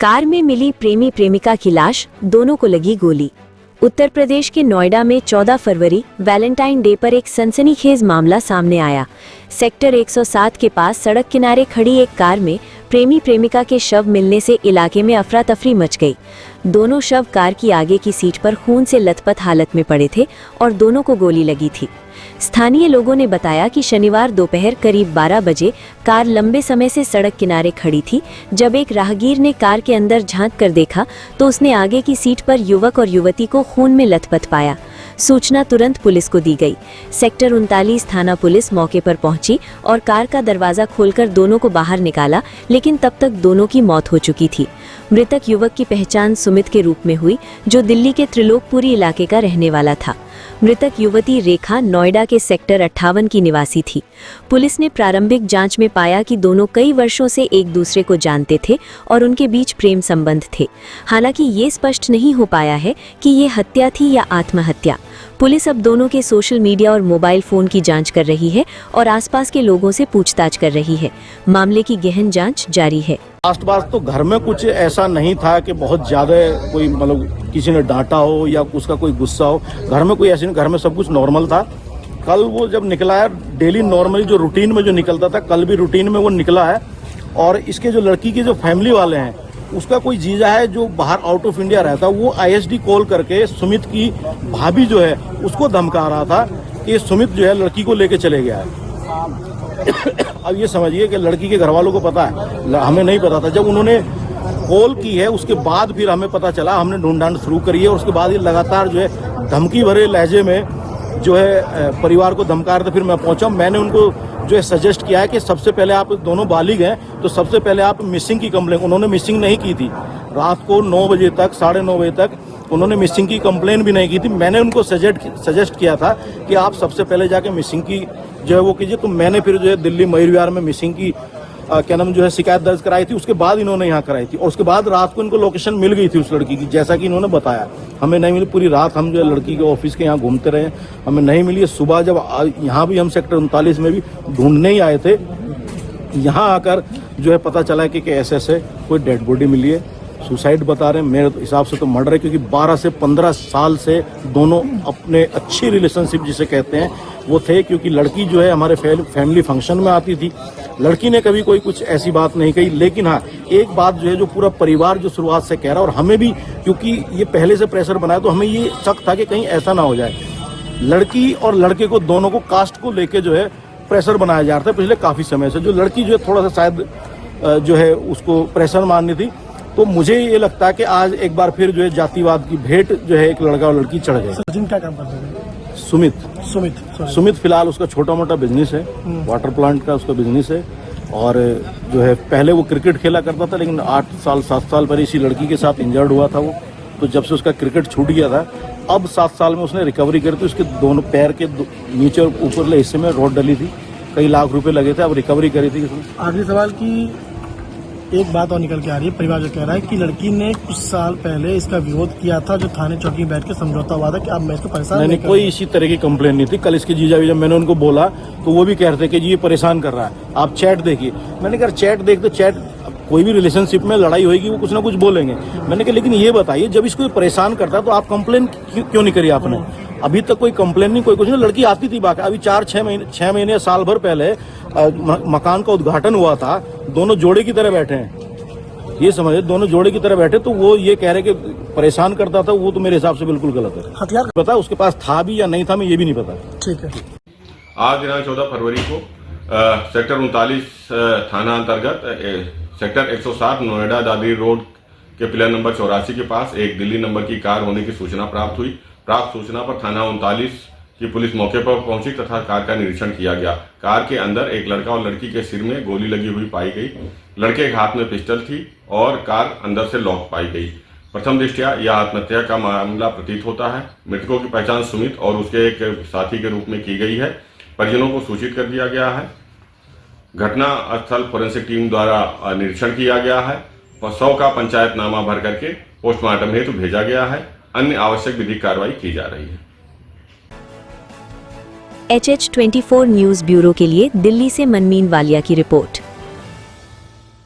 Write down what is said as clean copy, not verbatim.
Car में मिली प्रेमी प्रेमिका की लाश, दोनों को लगी गोली। उत्तर प्रदेश के नोएडा में 14 फरवरी वैलेंटाइन डे पर एक सनसनीखेज मामला सामने आया। सेक्टर 107 के पास सड़क किनारे खड़ी एक कार में प्रेमी प्रेमिका के शव मिलने से इलाके में अफरा तफरी मच गई। दोनों शव कार की आगे की सीट पर खून से लथपथ हालत में पड़े थे और दोनों को गोली लगी थी। स्थानीय लोगों ने बताया कि शनिवार दोपहर करीब 12 बजे कार लंबे समय से सड़क किनारे खड़ी थी। जब एक राहगीर ने कार के अंदर झांक कर देखा तो उसने आगे की सीट पर युवक और युवती को खून में लथपथ पाया। सूचना तुरंत पुलिस को दी गई। सेक्टर 39 थाना पुलिस मौके पर पहुंची और कार का दरवाजा खोलकर दोनों को बाहर निकाला, लेकिन तब तक दोनों की मौत हो चुकी थी। मृतक युवक की पहचान सुमित के रूप में हुई, जो दिल्ली के त्रिलोकपुरी इलाके का रहने वाला था। मृतक युवती रेखा नोएडा के सेक्टर 58 की निवासी थी। पुलिस ने प्रारंभिक जांच में पाया कि दोनों कई वर्षों से एक दूसरे को जानते थे और उनके बीच प्रेम संबंध थे। हालांकि ये स्पष्ट नहीं हो पाया है कि ये हत्या थी या आत्महत्या। पुलिस अब दोनों के सोशल मीडिया और मोबाइल फोन की जांच कर रही है और आसपास के लोगों से पूछताछ कर रही है। मामले की गहन जांच जारी है। लास्ट बात तो घर में कुछ ऐसा नहीं था कि बहुत ज्यादा कोई मतलब किसी ने डांटा हो या उसका कोई गुस्सा हो। घर में कोई ऐसी नहीं, घर में सब कुछ नॉर्मल था। कल वो जब निकला है डेली नॉर्मली जो रूटीन में जो निकलता था, कल भी रूटीन में वो निकला है। और इसके जो लड़की के जो फैमिली वाले हैं, उसका कोई जीजा है जो बाहर आउट ऑफ इंडिया रहता, वो ISD कॉल करके सुमित की भाभी जो है उसको धमका रहा था कि सुमित जो है लड़की को लेके चले गया है। अब ये समझिए कि लड़की के घर वालों को पता है, हमें नहीं पता था। जब उन्होंने कॉल की है उसके बाद फिर हमें पता चला, हमने ढूंढान शुरू करी है। और उसके बाद ये लगातार जो है धमकी भरे लहजे में जो है परिवार को धमका रहे थे। फिर मैं पहुंचा, मैंने उनको जो है सजेस्ट किया है कि सबसे पहले आप दोनों बालिग हैं तो सबसे पहले आप मिसिंग की कंप्लेन, उन्होंने मिसिंग नहीं की थी। रात को 9 बजे तक 9:30 बजे तक उन्होंने मिसिंग की कंप्लेन भी नहीं की थी। मैंने उनको सजेस्ट किया था कि आप सबसे पहले जाके मिसिंग की जो है वो कीजिए। तो मैंने फिर जो है दिल्ली मयूर विहार में मिसिंग की क्या नाम जो है शिकायत दर्ज कराई थी। उसके बाद इन्होंने यहाँ कराई थी और उसके बाद रात को इनको लोकेशन मिल गई थी उस लड़की की, जैसा कि इन्होंने बताया। हमें नहीं मिली, पूरी रात हम जो है लड़की के ऑफिस के यहाँ घूमते रहे, हमें नहीं मिली। सुबह जब यहाँ भी हम सेक्टर 39 में भी ढूंढने ही आए थे, यहाँ आकर जो है पता चला कि ऐसे कोई डेड बॉडी मिली है। सुसाइड बता रहे हैं, मेरे हिसाब से तो मर्डर है, क्योंकि 12 से 15 साल से दोनों अपने अच्छी रिलेशनशिप जिसे कहते हैं वो थे। क्योंकि लड़की जो है हमारे फैमिली फंक्शन में आती थी, लड़की ने कभी कोई कुछ ऐसी बात नहीं कही। लेकिन हाँ, एक बात जो है जो पूरा परिवार जो शुरुआत से कह रहा है, और हमें भी क्योंकि ये पहले से प्रेशर बनाया तो हमें ये शक था कि कहीं ऐसा ना हो जाए। लड़की और लड़के को दोनों को कास्ट को लेके जो है प्रेशर बनाया जा रहा था पिछले काफी समय से। जो लड़की जो है थोड़ा सा शायद जो है उसको प्रेशर माननी थी। तो मुझे ये लगता है कि आज एक बार फिर जो है जातिवाद की भेंट जो है एक लड़का और लड़की चढ़ गए। सचिन क्या काम करते हैं? सुमित फिलहाल उसका छोटा मोटा बिजनेस है, वाटर प्लांट का उसका बिजनेस है। और जो है पहले वो क्रिकेट खेला करता था, लेकिन 7 साल पर इसी लड़की के साथ इंजर्ड हुआ था वो। तो जब से उसका क्रिकेट छूट गया था, अब 7 साल में उसने रिकवरी करी थी। उसके दोनों पैर के नीचे और ऊपरले हिस्से में रॉड डली थी, कई लाख रुपए लगे थे, अब रिकवरी करी थी। आखिरी सवाल की एक बात और निकल के आ रही है, परिवार जो कह रहा है कि लड़की ने कुछ साल पहले इसका विरोध किया था, जो थाने चौकी में बैठ के समझौता हुआ था कि अब मैं इसको परेशान नहीं, कोई इसी तरह की कंप्लेन नहीं थी। कल इसके जीजा भी जब मैंने उनको बोला तो वो भी कह रहे थे कि जी ये परेशान कर रहा है, आप चैट देखिए। मैंने कहा चैट देख तो चैट, कोई भी रिलेशनशिप में लड़ाई होगी वो कुछ ना कुछ बोलेंगे। मैंने कहा लेकिन ये बताइए, जब इसको परेशान करता है तो आप कंप्लेन क्यों नहीं करी आपने? अभी तक कोई कंप्लेन नहीं, कोई कुछ नहीं। लड़की आती थी बाकी, अभी 6 महीने साल भर पहले मकान का उद्घाटन हुआ था, दोनों जोड़े की तरह बैठे हैं। ये समझे, दोनों जोड़े की तरह बैठे। तो वो ये कह रहे कि परेशान करता था, वो तो मेरे हिसाब से बिल्कुल गलत है। हथियार पता उसके पास था भी या नहीं था, मैं ये भी नहीं पता। ठीक है। आज दिनांक 14 फरवरी को सेक्टर 39 थाना अंतर्गत सेक्टर 107 नोएडा दादरी रोड के पिलर नंबर 84 के पास एक दिल्ली नंबर की कार होने की सूचना प्राप्त हुई। प्राप्त सूचना पर थाना 39 की पुलिस मौके पर पहुंची तथा कार का निरीक्षण किया गया। कार के अंदर एक लड़का और लड़की के सिर में गोली लगी हुई पाई गई। लड़के के हाथ में पिस्टल थी और कार अंदर से लॉक पाई गई। प्रथम दृष्टया यह आत्महत्या का मामला प्रतीत होता है। मृतकों की पहचान सुमित और उसके एक साथी के रूप में की गई है। परिजनों को सूचित कर दिया गया है। घटना स्थल फोरेंसिक टीम द्वारा निरीक्षण किया गया है। 100 का पंचायतनामा भर करके पोस्टमार्टम हेतु भेजा गया है। अन्य आवश्यक विधिक कार्रवाई की जा रही है। HH24 न्यूज ब्यूरो के लिए दिल्ली से मनमीन वालिया की रिपोर्ट।